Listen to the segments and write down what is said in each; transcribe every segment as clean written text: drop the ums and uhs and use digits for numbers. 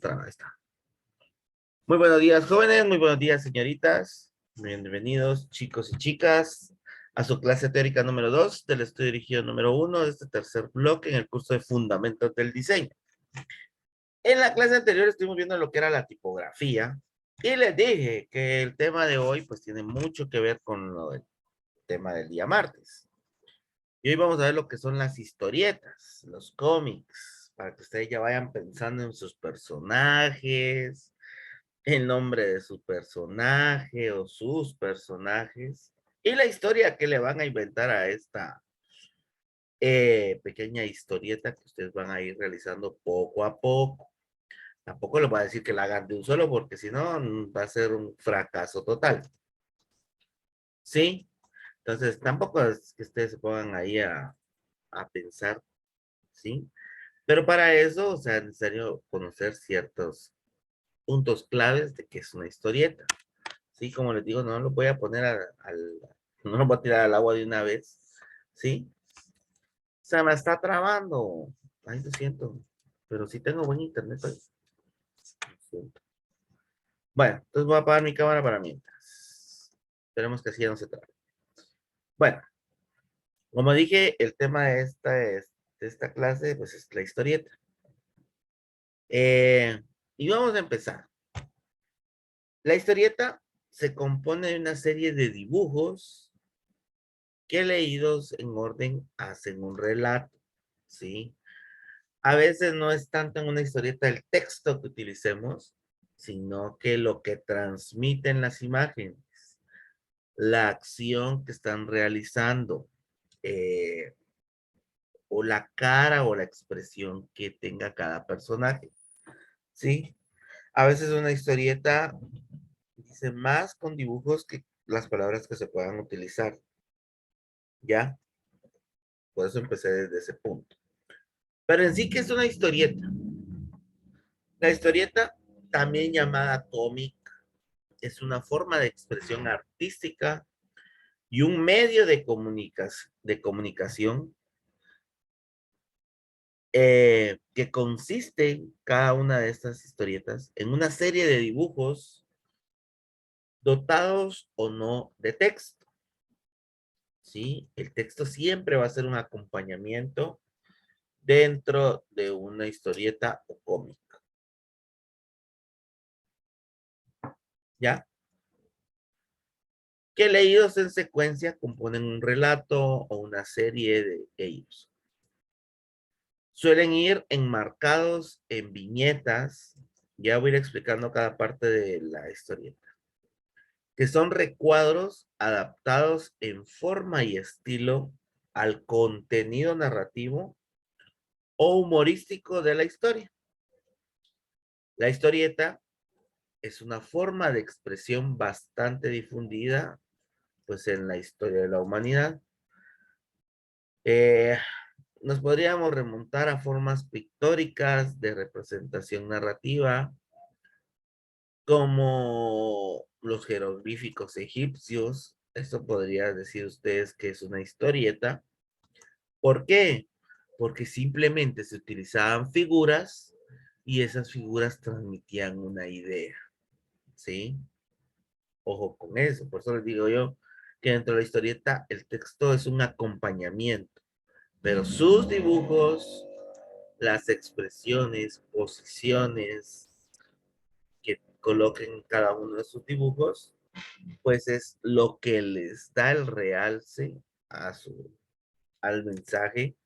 Ahí está. Muy buenos días, jóvenes. Muy buenos días, señoritas. Bienvenidos, chicos y chicas, a su clase teórica número 2 del estudio dirigido número 1 de este tercer bloque en el curso de Fundamentos del Diseño. En la clase anterior estuvimos viendo lo que era la tipografía y les dije que el tema de hoy pues tiene mucho que ver con lo del tema del día martes. Y hoy vamos a ver lo que son las historietas, los cómics, para que ustedes ya vayan pensando en sus personajes, el nombre de su personaje o sus personajes y la historia que le van a inventar a esta pequeña historieta que ustedes van a ir realizando poco a poco. Tampoco les voy a decir que la hagan de un solo porque si no va a ser un fracaso total. ¿Sí? Entonces tampoco es que ustedes se pongan ahí a pensar, ¿sí? Pero para eso, o sea, es necesario conocer ciertos puntos claves de qué es una historieta. Sí, como les digo, no lo voy a poner no lo voy a tirar al agua de una vez, ¿sí? Se me está trabando. Ay, lo siento. Pero sí tengo buen internet hoy. Lo siento. Bueno, entonces voy a apagar mi cámara para mientras. Esperemos que así ya no se trabe. Bueno, como dije, el tema de esta clase, pues es la historieta. Y vamos a empezar. La historieta se compone de una serie de dibujos que leídos en orden hacen un relato, ¿sí? A veces no es tanto en una historieta el texto que utilicemos, sino que lo que transmiten las imágenes, la acción que están realizando, eh, o la cara o la expresión que tenga cada personaje, ¿sí? A veces una historieta dice más con dibujos que las palabras que se puedan utilizar, ¿ya? Por eso empecé desde ese punto. Pero en sí, ¿qué es una historieta? La historieta, también llamada cómic, es una forma de expresión artística y un medio de comunicación que consiste cada una de estas historietas en una serie de dibujos dotados o no de texto. ¿Sí? El texto siempre va a ser un acompañamiento dentro de una historieta o cómic. ¿Ya? Que leídos en secuencia componen un relato o una serie de ellos. Suelen ir enmarcados en viñetas, ya voy a ir explicando cada parte de la historieta, que son recuadros adaptados en forma y estilo al contenido narrativo o humorístico de la historia. La historieta es una forma de expresión bastante difundida pues en la historia de la humanidad. Eh, Nos podríamos remontar a formas pictóricas de representación narrativa, como los jeroglíficos egipcios. Esto podría decir ustedes que es una historieta. ¿Por qué? Porque simplemente se utilizaban figuras y esas figuras transmitían una idea, ¿sí? Ojo con eso. Por eso les digo yo que dentro de la historieta el texto es un acompañamiento, pero sus dibujos, las expresiones, posiciones que coloquen cada uno de sus dibujos, pues es lo que les da el realce al mensaje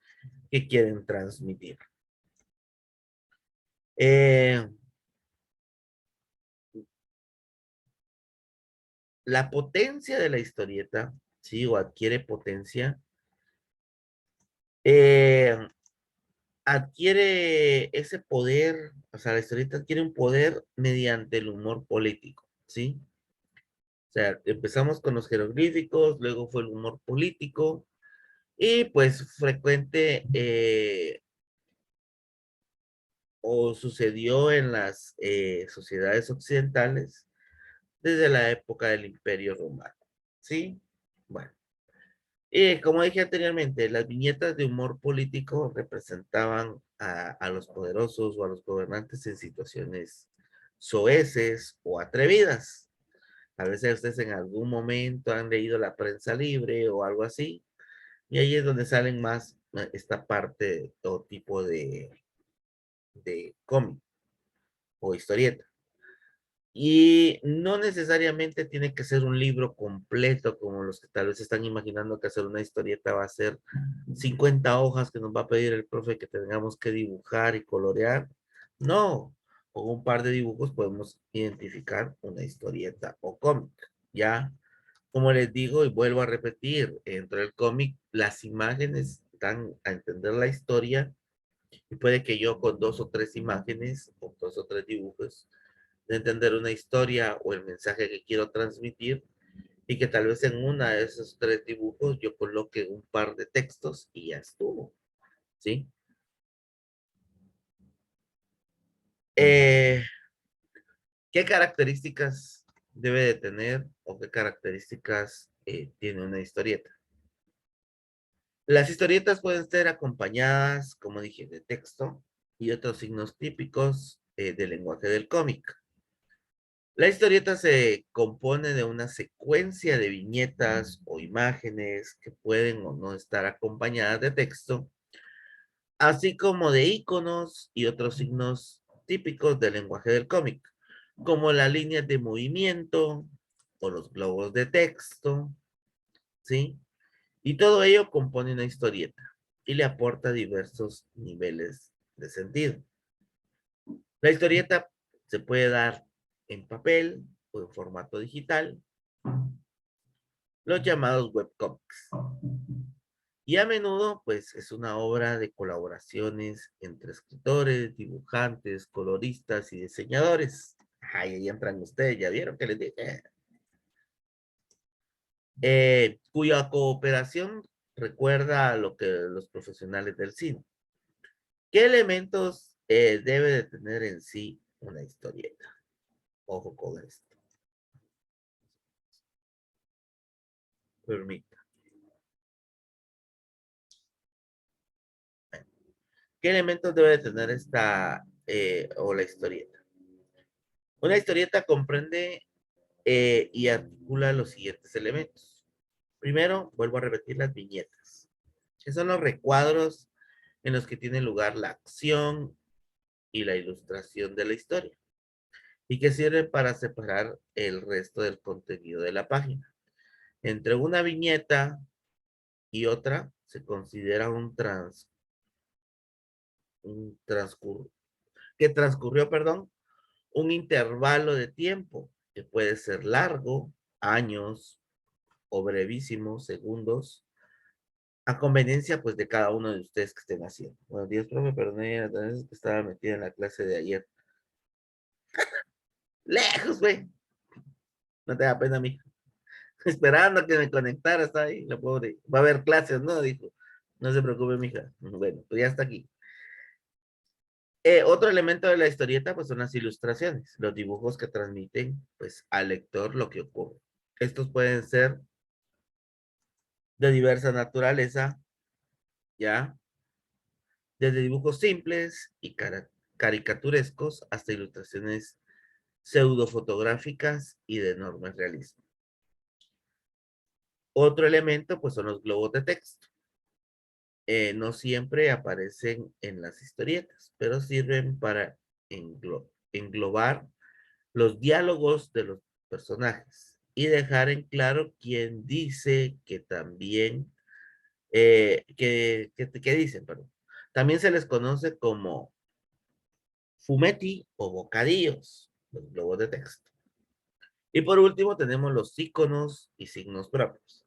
que quieren transmitir. Eh, la potencia de la historieta, sí, o adquiere potencia, eh, adquiere ese poder, o sea, la historieta adquiere un poder mediante el humor político, ¿sí? O sea, empezamos con los jeroglíficos, luego fue el humor político, y pues frecuente o sucedió en las sociedades occidentales desde la época del Imperio Romano, ¿sí? Bueno, Y como dije anteriormente, las viñetas de humor político representaban a los poderosos o a los gobernantes en situaciones soeces o atrevidas. A veces ustedes en algún momento han leído la prensa libre o algo así, y ahí es donde salen más esta parte o tipo de cómic o historieta. Y no necesariamente tiene que ser un libro completo como los que tal vez están imaginando que hacer una historieta va a ser 50 hojas que nos va a pedir el profe que tengamos que dibujar y colorear. No, con un par de dibujos podemos identificar una historieta o cómic. Ya, como les digo y vuelvo a repetir, dentro del cómic las imágenes dan a entender la historia y puede que yo con dos o tres imágenes o dos o tres dibujos de entender una historia o el mensaje que quiero transmitir y que tal vez en una de esos tres dibujos yo coloque un par de textos y ya estuvo, ¿sí? Eh, ¿Qué características debe de tener o qué características tiene una historieta? Las historietas pueden ser acompañadas, como dije, de texto y otros signos típicos del lenguaje del cómic. La historieta se compone de una secuencia de viñetas o imágenes que pueden o no estar acompañadas de texto, así como de iconos y otros signos típicos del lenguaje del cómic, como las líneas de movimiento o los globos de texto, ¿sí? Y todo ello compone una historieta y le aporta diversos niveles de sentido. La historieta se puede dar en papel o en formato digital, los llamados webcomics. Y a menudo, pues, es una obra de colaboraciones entre escritores, dibujantes, coloristas y diseñadores. Ay, ahí entran ustedes, ya vieron que les dije. Cuya cooperación recuerda a lo que los profesionales del cine. ¿Qué elementos debe de tener en sí una historieta? Ojo con esto. Permita. ¿Qué elementos debe de tener esta o la historieta? Una historieta comprende y articula los siguientes elementos. Primero, vuelvo a repetir las viñetas, que son los recuadros en los que tiene lugar la acción y la ilustración de la historia, y que sirven para separar el resto del contenido de la página. Entre una viñeta y otra se considera un transcurso, que transcurrió, perdón, un intervalo de tiempo que puede ser largo, años o brevísimo, segundos, a conveniencia pues de cada uno de ustedes que estén haciendo. Buenos días, profe, perdón, que estaba metida en la clase de ayer. Lejos, güey. No te da pena, mijo. Esperando que me conectara, está ahí, la pobre. Va a haber clases, ¿no? Dijo. No se preocupe, mija. Bueno, pues ya está aquí. Otro elemento de la historieta, pues son las ilustraciones, los dibujos que transmiten, pues, al lector lo que ocurre. Estos pueden ser de diversa naturaleza, ¿ya? Desde dibujos simples y caricaturescos hasta ilustraciones pseudofotográficas y de enorme realismo. Otro elemento, pues, son los globos de texto. No siempre aparecen en las historietas, pero sirven para englobar los diálogos de los personajes y dejar en claro quién dice que también, que dicen, perdón. También se les conoce como fumetti o bocadillos, los globos de texto. Y por último tenemos los iconos y signos propios.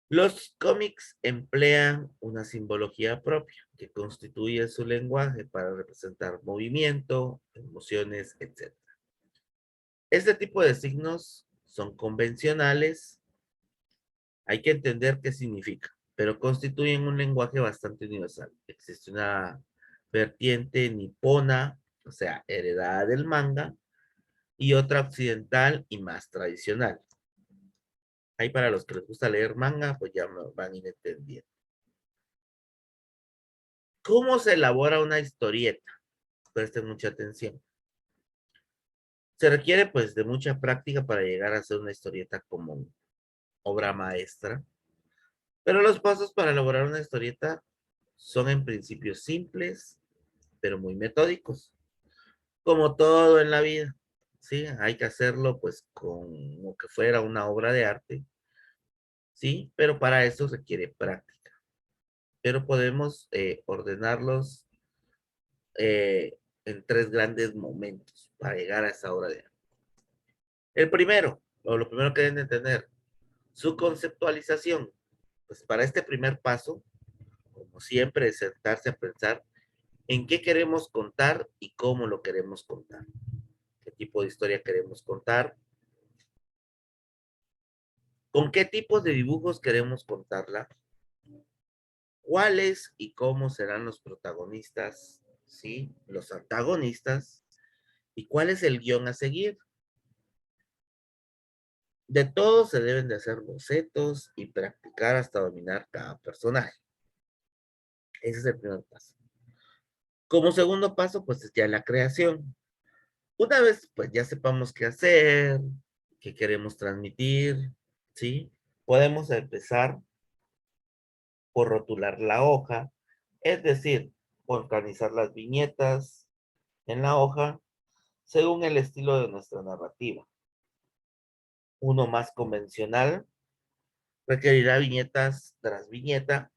Los cómics emplean una simbología propia que constituye su lenguaje para representar movimiento, emociones, etc. Este tipo de signos son convencionales, hay que entender qué significa, pero constituyen un lenguaje bastante universal. Existe una vertiente nipona, o sea, heredada del manga, y otra occidental y más tradicional. Ahí para los que les gusta leer manga, pues ya me van a ir entendiendo. ¿Cómo se elabora una historieta? Presten mucha atención. Se requiere pues de mucha práctica para llegar a hacer una historieta como obra maestra, pero los pasos para elaborar una historieta son en principio simples, pero muy metódicos, como todo en la vida. Sí, hay que hacerlo pues como que fuera una obra de arte, sí, pero para eso requiere práctica. Pero podemos ordenarlos en tres grandes momentos para llegar a esa obra de arte. El primero, o lo primero que deben de tener, su conceptualización. Pues para este primer paso, como siempre, es sentarse a pensar en qué queremos contar y cómo lo queremos contar. ¿Qué tipo de historia queremos contar? ¿Con qué tipos de dibujos queremos contarla? ¿Cuáles y cómo serán los protagonistas? ¿Sí? Los antagonistas. ¿Y cuál es el guión a seguir? De todo se deben de hacer bocetos y practicar hasta dominar cada personaje. Ese es el primer paso. Como segundo paso, pues es ya la creación. Una vez pues ya sepamos qué hacer, qué queremos transmitir, ¿sí? Podemos empezar por rotular la hoja, es decir, organizar las viñetas en la hoja según el estilo de nuestra narrativa. Uno más convencional requerirá viñetas tras viñeta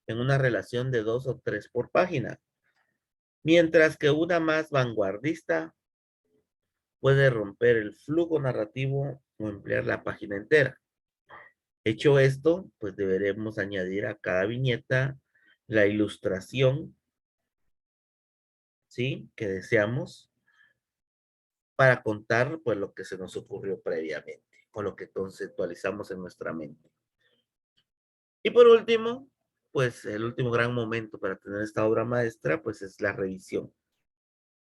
en una relación de 2 o 3 por página, mientras que una más vanguardista puede romper el flujo narrativo o emplear la página entera. Hecho esto, pues deberemos añadir a cada viñeta la ilustración, ¿sí? Que deseamos para contar pues lo que se nos ocurrió previamente o lo que conceptualizamos en nuestra mente. Y por último, pues el último gran momento para tener esta obra maestra pues es la revisión.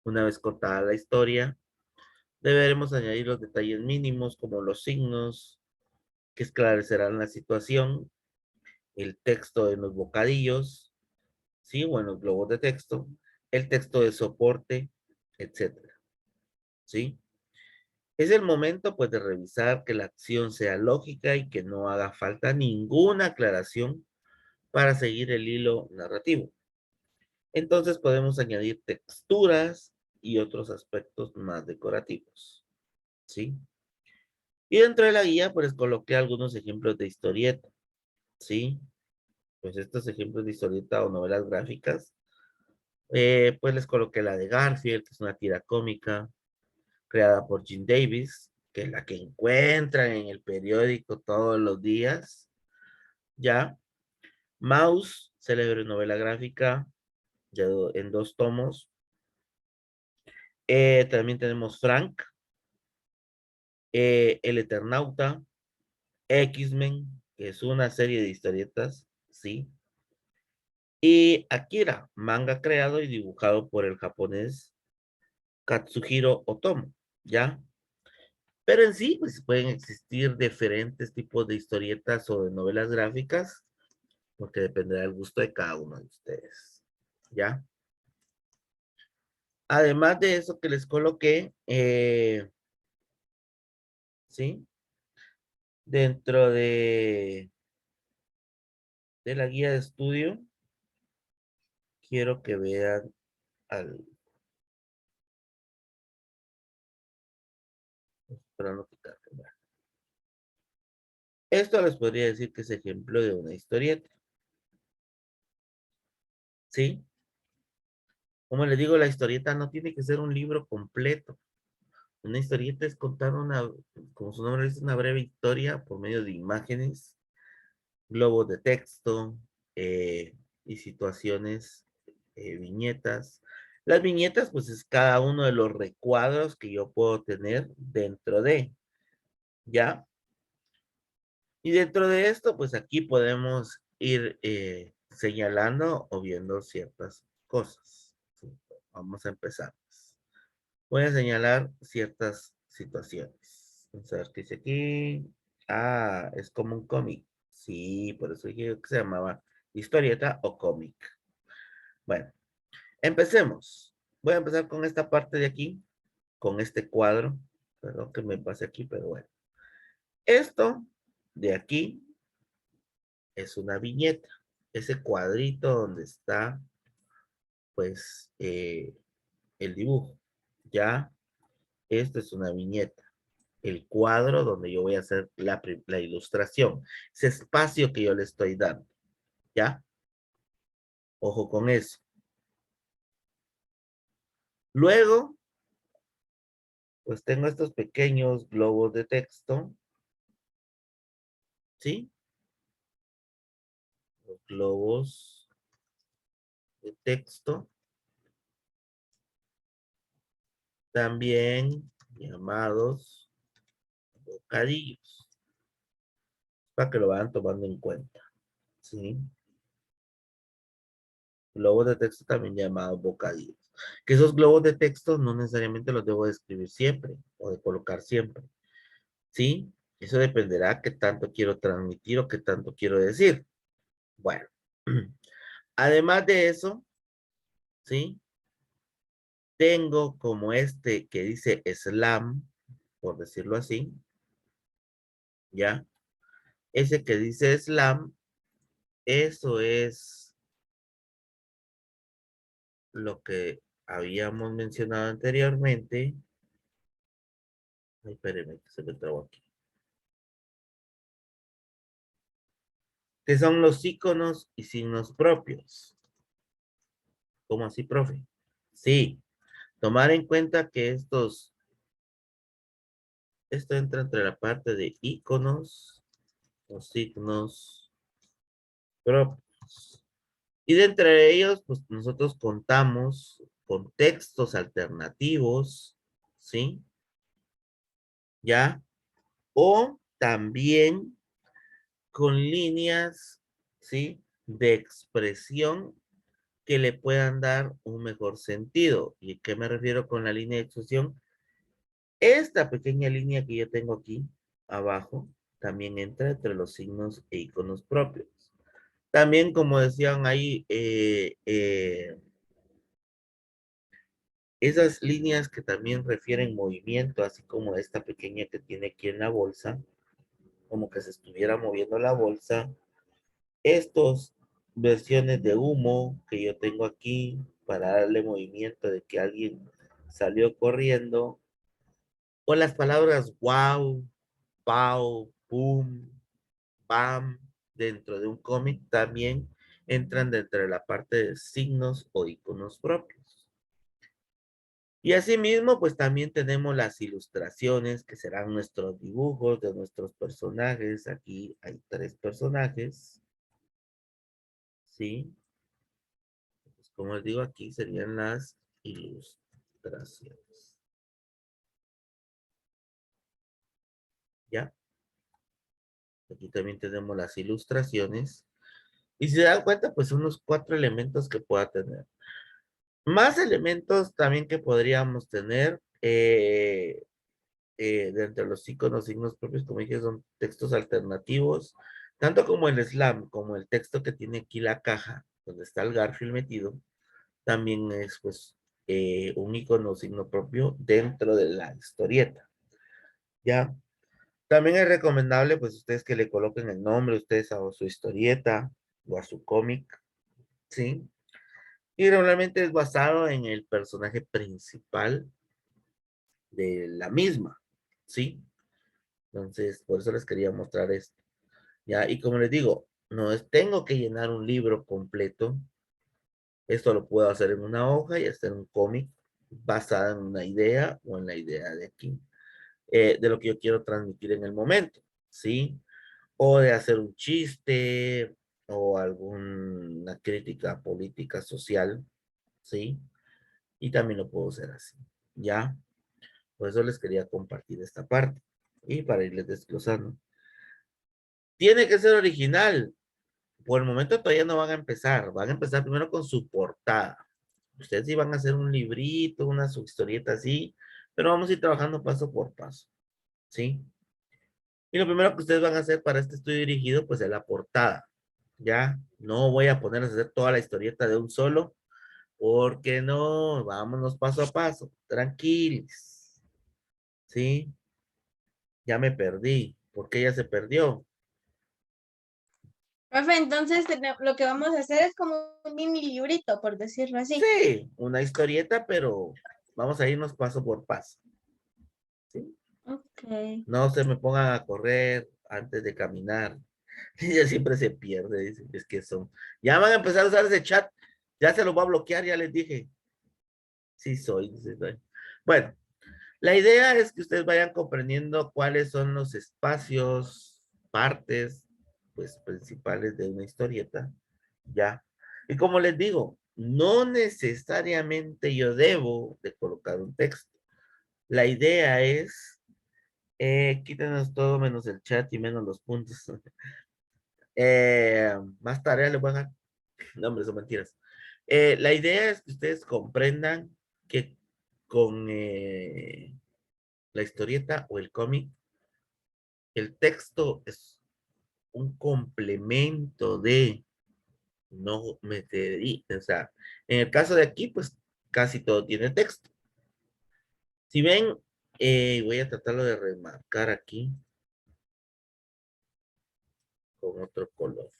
Una vez contada la historia, deberemos añadir los detalles mínimos como los signos que esclarecerán la situación, el texto en los bocadillos, ¿sí? O en los globos de texto, el texto de soporte, etcétera, ¿sí? Es el momento, pues, de revisar que la acción sea lógica y que no haga falta ninguna aclaración para seguir el hilo narrativo. Entonces podemos añadir texturas y otros aspectos más decorativos, ¿sí? Y dentro de la guía, pues, coloqué algunos ejemplos de historieta, ¿sí? Pues estos ejemplos de historieta o novelas gráficas, pues les coloqué la de Garfield, que es una tira cómica, creada por Jim Davis, que es la que encuentran en el periódico todos los días, ¿ya? Mouse, célebre novela gráfica en 2 tomos. También tenemos Frank, El Eternauta, X-Men, que es una serie de historietas, ¿sí? Y Akira, manga creado y dibujado por el japonés Katsuhiro Otomo, ¿ya? Pero en sí, pues pueden existir diferentes tipos de historietas o de novelas gráficas, porque dependerá del gusto de cada uno de ustedes, ¿ya? Además de eso que les coloqué, ¿sí? Dentro de la guía de estudio, quiero que vean al... Para no quitar, esto les podría decir que es ejemplo de una historieta, ¿sí? Como les digo, la historieta no tiene que ser un libro completo. Una historieta es contar una, como su nombre dice, una breve historia por medio de imágenes, globos de texto y situaciones, viñetas. Las viñetas, pues es cada uno de los recuadros que yo puedo tener dentro de, ¿ya? Y dentro de esto, pues aquí podemos ir señalando o viendo ciertas cosas. Sí, vamos a empezar. Voy a señalar ciertas situaciones. Vamos a ver qué dice aquí. Ah, es como un cómic. Sí, por eso dije que se llamaba historieta o cómic. Bueno, empecemos. Voy a empezar con esta parte de aquí, con este cuadro. Perdón que me pase aquí, pero bueno. Esto de aquí es una viñeta. Ese cuadrito donde está, pues, el dibujo. Ya, esto es una viñeta. El cuadro donde yo voy a hacer la ilustración. Ese espacio que yo le estoy dando. ¿Ya? Ojo con eso. Luego, pues tengo estos pequeños globos de texto. ¿Sí? Los globos de texto. También llamados bocadillos. Para que lo vayan tomando en cuenta. ¿Sí? Globos de texto también llamados bocadillos. Que esos globos de texto no necesariamente los debo de escribir siempre o de colocar siempre. ¿Sí? Eso dependerá qué tanto quiero transmitir o qué tanto quiero decir. Bueno, además de eso, ¿sí? Tengo como este que dice slam, por decirlo así, ¿ya? Ese que dice slam, eso es lo que habíamos mencionado anteriormente. Ay, espérenme, que se me trabó aquí. Que son los iconos y signos propios. ¿Cómo así, profe? Sí, tomar en cuenta que esto entra entre la parte de iconos o signos propios. Y de entre ellos, pues nosotros contamos con textos alternativos, ¿sí? ¿Ya? O también con líneas, ¿sí? De expresión que le puedan dar un mejor sentido. ¿Y a qué me refiero con la línea de expresión? Esta pequeña línea que yo tengo aquí abajo también entra entre los signos e iconos propios. También, como decían ahí, esas líneas que también refieren movimiento, así como esta pequeña que tiene aquí en la bolsa, como que se estuviera moviendo la bolsa. Estos versiones de humo que yo tengo aquí para darle movimiento de que alguien salió corriendo. O las palabras wow, pow, boom, bam, dentro de un cómic también entran dentro de la parte de signos o iconos propios. Y asimismo, pues también tenemos las ilustraciones que serán nuestros dibujos de nuestros personajes. Aquí hay 3 personajes, ¿sí? Pues como les digo, aquí serían las ilustraciones. ¿Ya? Aquí también tenemos las ilustraciones. Y si se dan cuenta, pues son los 4 elementos que pueda tener. Más elementos también que podríamos tener dentro de los iconos, signos propios, como dije, son textos alternativos, tanto como el slam, como el texto que tiene aquí la caja, donde está el Garfield metido, también es pues un icono o signo propio dentro de la historieta, ¿ya? También es recomendable pues ustedes que le coloquen el nombre, ustedes a su historieta o a su cómic, ¿sí? Y realmente es basado en el personaje principal de la misma, ¿sí? Entonces, por eso les quería mostrar esto. ¿Ya? Y como les digo, no es, tengo que llenar un libro completo. Esto lo puedo hacer en una hoja y hacer un cómic basada en una idea o en la idea de aquí, de lo que yo quiero transmitir en el momento, ¿sí? O de hacer un chiste o alguna crítica política social, ¿sí? Y también lo puedo hacer así, ¿ya? Por eso les quería compartir esta parte y para irles desglosando. Tiene que ser original. Por el momento todavía no van a empezar primero con su portada. Ustedes sí van a hacer un librito, una su historieta así, pero vamos a ir trabajando paso por paso, ¿sí? Y lo primero que ustedes van a hacer para este estudio dirigido, pues es la portada. Ya, no voy a ponerles a hacer toda la historieta de un solo, porque no, vámonos paso a paso, tranquilos, ¿sí? Ya me perdí. ¿Por qué ya se perdió? Profe, entonces lo que vamos a hacer es como un mini librito, por decirlo así. Sí, una historieta, pero vamos a irnos paso por paso, ¿sí? Ok. No se me pongan a correr antes de caminar. Ella siempre se pierde, dice, es que son. Ya van a empezar a usar ese chat, ya se lo voy a bloquear, ya les dije. Sí soy, dice, soy. Bueno, la idea es que ustedes vayan comprendiendo cuáles son los espacios, partes, pues, principales de una historieta, ¿ya? Y como les digo, no necesariamente yo debo de colocar un texto. La idea es, quítenos todo menos el chat y menos los puntos. Más tarea les voy a dejar. No, hombre, son mentiras. La idea es que ustedes comprendan que con la historieta o el cómic, el texto es un complemento de, no metería, o sea, en el caso de aquí, pues casi todo tiene texto. Si ven, voy a tratarlo de remarcar aquí con otro color.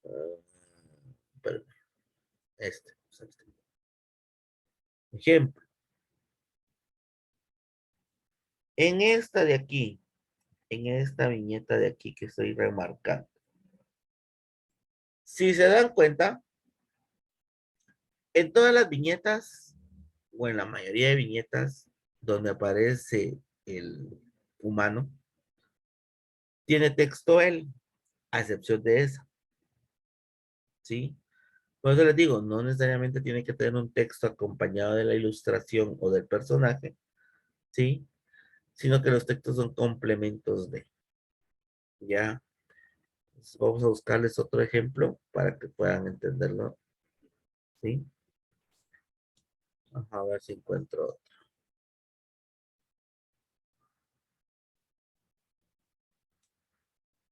Ah, pero este. Ejemplo, en esta de aquí, en esta viñeta de aquí que estoy remarcando, si se dan cuenta, en todas las viñetas, o en la mayoría de viñetas, donde aparece el humano, tiene texto él, a excepción de esa, ¿sí? Por eso les digo, no necesariamente tiene que tener un texto acompañado de la ilustración o del personaje, ¿sí? Sino que los textos son complementos de, ¿ya? Entonces, vamos a buscarles otro ejemplo para que puedan entenderlo, ¿sí? Ajá, a ver si encuentro otro.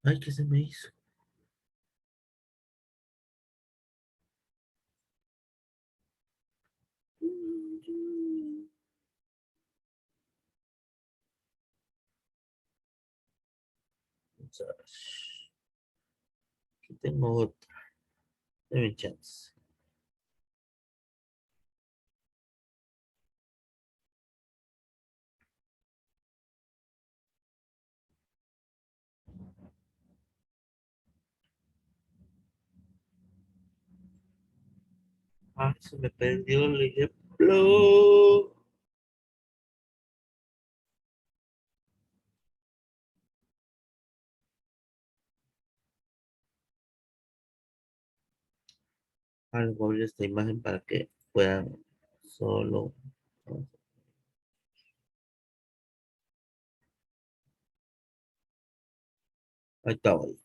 Ay, ¿qué se me hizo? Vamos a ver. Aquí tengo otro. Deme chance. Ah, se me perdió el ejemplo. Algo abrir esta imagen para que puedan solo. Ahí está, ahí.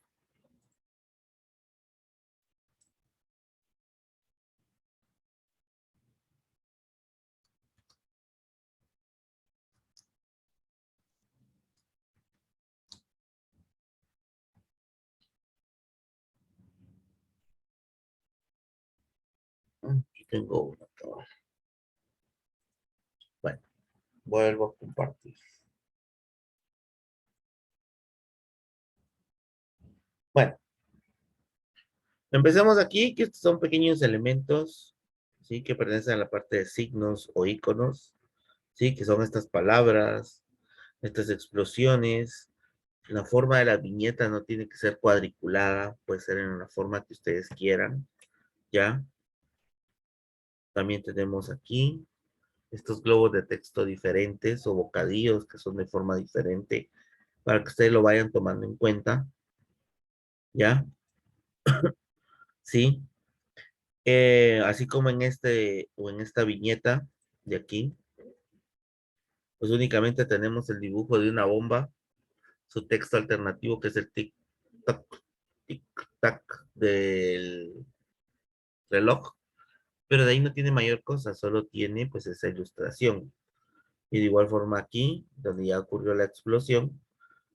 Aquí tengo uno. Cabal. Bueno, vuelvo a compartir. Bueno, empecemos aquí, que estos son pequeños elementos, ¿sí? Que pertenecen a la parte de signos o iconos, ¿sí? Que son estas palabras, estas explosiones. La forma de la viñeta no tiene que ser cuadriculada, puede ser en la forma que ustedes quieran, ¿ya? También tenemos aquí estos globos de texto diferentes o bocadillos que son de forma diferente para que ustedes lo vayan tomando en cuenta, ¿ya? Sí. Así como en este o en esta viñeta de aquí, pues únicamente tenemos el dibujo de una bomba, su texto alternativo que es el tic-tac, tic-tac del reloj, pero de ahí no tiene mayor cosa, solo tiene pues esa ilustración. Y de igual forma aquí, donde ya ocurrió la explosión,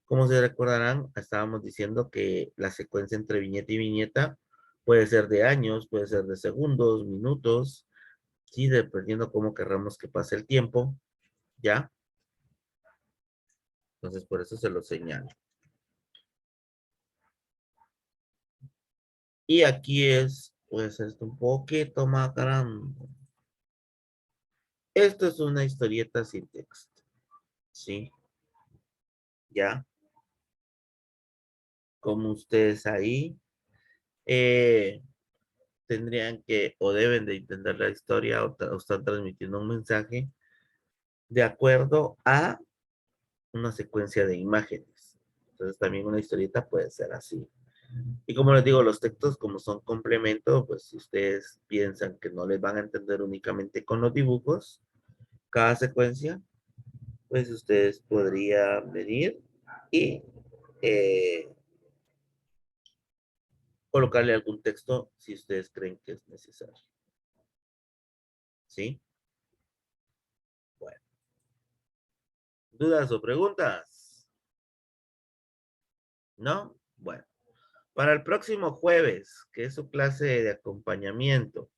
como se recordarán, estábamos diciendo que la secuencia entre viñeta y viñeta puede ser de años, puede ser de segundos, minutos, sí, dependiendo cómo querramos que pase el tiempo, ¿ya? Entonces, por eso se lo señalo. Y aquí es, pues, esto un poquito más grande. Esto es una historieta sin texto, ¿sí? ¿Ya? Como ustedes ahí, eh, tendrían que, o deben de entender la historia, o están transmitiendo un mensaje de acuerdo a una secuencia de imágenes. Entonces, también una historieta puede ser así. Y como les digo, los textos como son complemento, pues si ustedes piensan que no les van a entender únicamente con los dibujos, cada secuencia, pues ustedes podrían venir y eh, colocarle algún texto si ustedes creen que es necesario. ¿Sí? Bueno. ¿Dudas o preguntas? ¿No? Bueno. Para el próximo jueves, que es su clase de acompañamiento,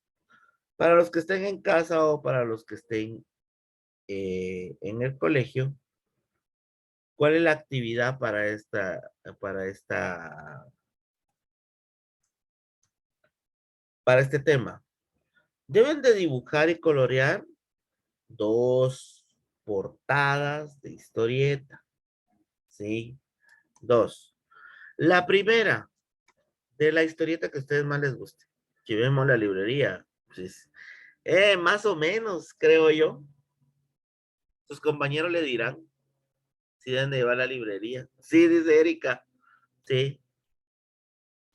para los que estén en casa o para los que estén en el colegio, ¿cuál es la actividad para esta, para este tema? Deben de dibujar y colorear dos portadas de historieta, ¿sí? Dos. La primera, de la historieta que a ustedes más les guste. Llevemos la librería. Pues, más o menos, creo yo. Sus compañeros le dirán si deben de llevar la librería. Sí, dice Erika. Sí,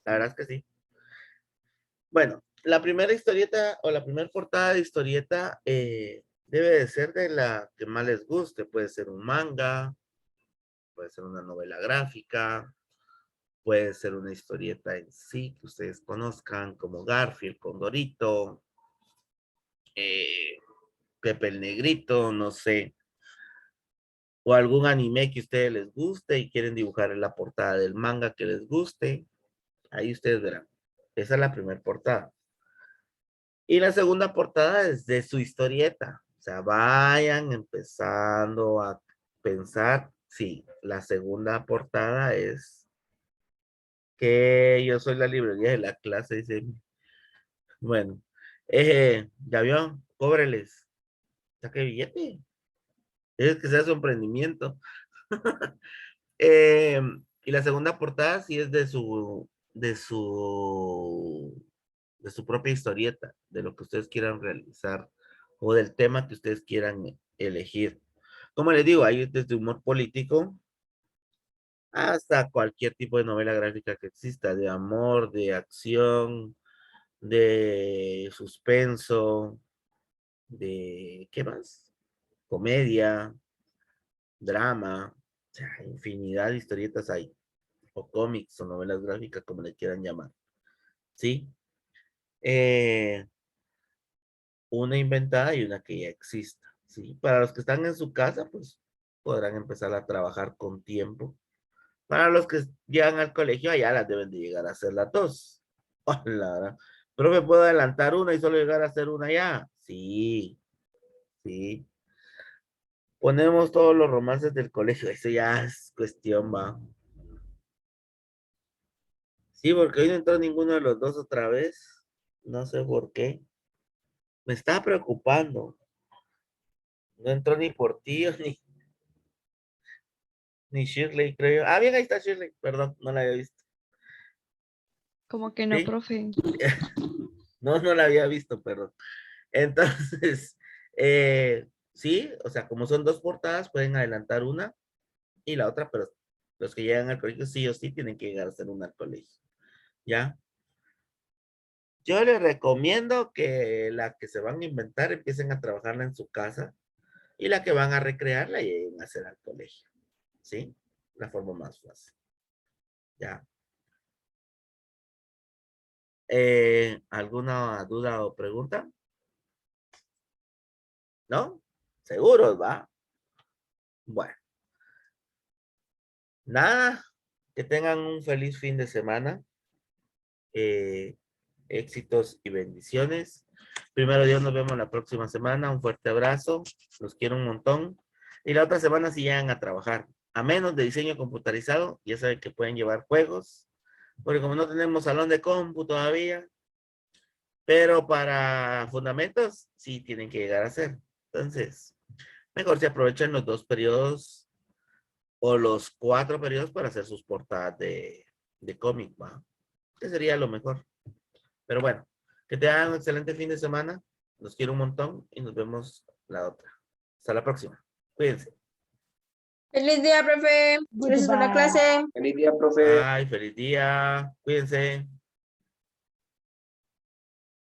la verdad es que sí. Bueno, la primera historieta o la primera portada de historieta debe de ser de la que más les guste. Puede ser un manga, puede ser una novela gráfica, puede ser una historieta en sí que ustedes conozcan, como Garfield, Condorito, eh, Pepe el Negrito, no sé, o algún anime que a ustedes les guste y quieren dibujar en la portada del manga que les guste, ahí ustedes verán. Esa es la primera portada. Y la segunda portada es de su historieta. O sea, vayan empezando a pensar, sí, la segunda portada es que yo soy la librería de la clase, dice, bueno, ya vio, cóbreles, saque billete, es que sea su emprendimiento. Eh, y la segunda portada sí es de su propia historieta, de lo que ustedes quieran realizar o del tema que ustedes quieran elegir. Como les digo, hay desde humor político hasta cualquier tipo de novela gráfica que exista, de amor, de acción, de suspenso, de, ¿qué más? Comedia, drama, o sea, infinidad de historietas hay, o cómics o novelas gráficas, como le quieran llamar, ¿sí? Eh, una inventada y una que ya exista, ¿sí? Para los que están en su casa, pues podrán empezar a trabajar con tiempo. Para los que llegan al colegio, allá las deben de llegar a hacer las dos. Hola, pero me puedo adelantar una y solo llegar a hacer una ya. Sí, sí. Ponemos todos los romances del colegio, eso ya es cuestión, va. Sí, porque hoy no entró ninguno de los dos otra vez. No sé por qué. Me está preocupando. No entró ni Portillo ni Shirley, creo yo. Ah, bien, ahí está Shirley. Perdón, no la había visto. Como que no, Sí, profe. no, no la había visto, perdón. Entonces, sí, o sea, como son dos portadas, pueden adelantar una y la otra, pero los que llegan al colegio sí o sí tienen que llegar a hacer una al colegio. ¿Ya? Yo les recomiendo que la que se van a inventar empiecen a trabajarla en su casa y la que van a recrear la lleguen a hacer al colegio. ¿Sí? La forma más fácil. ¿Ya? ¿Alguna duda o pregunta? ¿No? Seguros, va. Bueno, nada, que tengan un feliz fin de semana. Éxitos y bendiciones. Primero Dios, nos vemos la próxima semana. Un fuerte abrazo. Los quiero un montón. Y la otra semana sí llegan a trabajar. A menos de diseño computarizado, ya saben que pueden llevar juegos. Porque como no tenemos salón de compu todavía, pero para fundamentos sí tienen que llegar a hacer. Entonces, mejor se aprovechen los 2 periodos o los 4 periodos para hacer sus portadas de cómic, ¿va? Que sería lo mejor. Pero bueno, que tengan un excelente fin de semana. Los quiero un montón y nos vemos la otra. Hasta la próxima. Cuídense. Feliz día, profe. Gracias por la Goodbye. clase. Feliz día, profe. Bye, feliz día. Cuídense.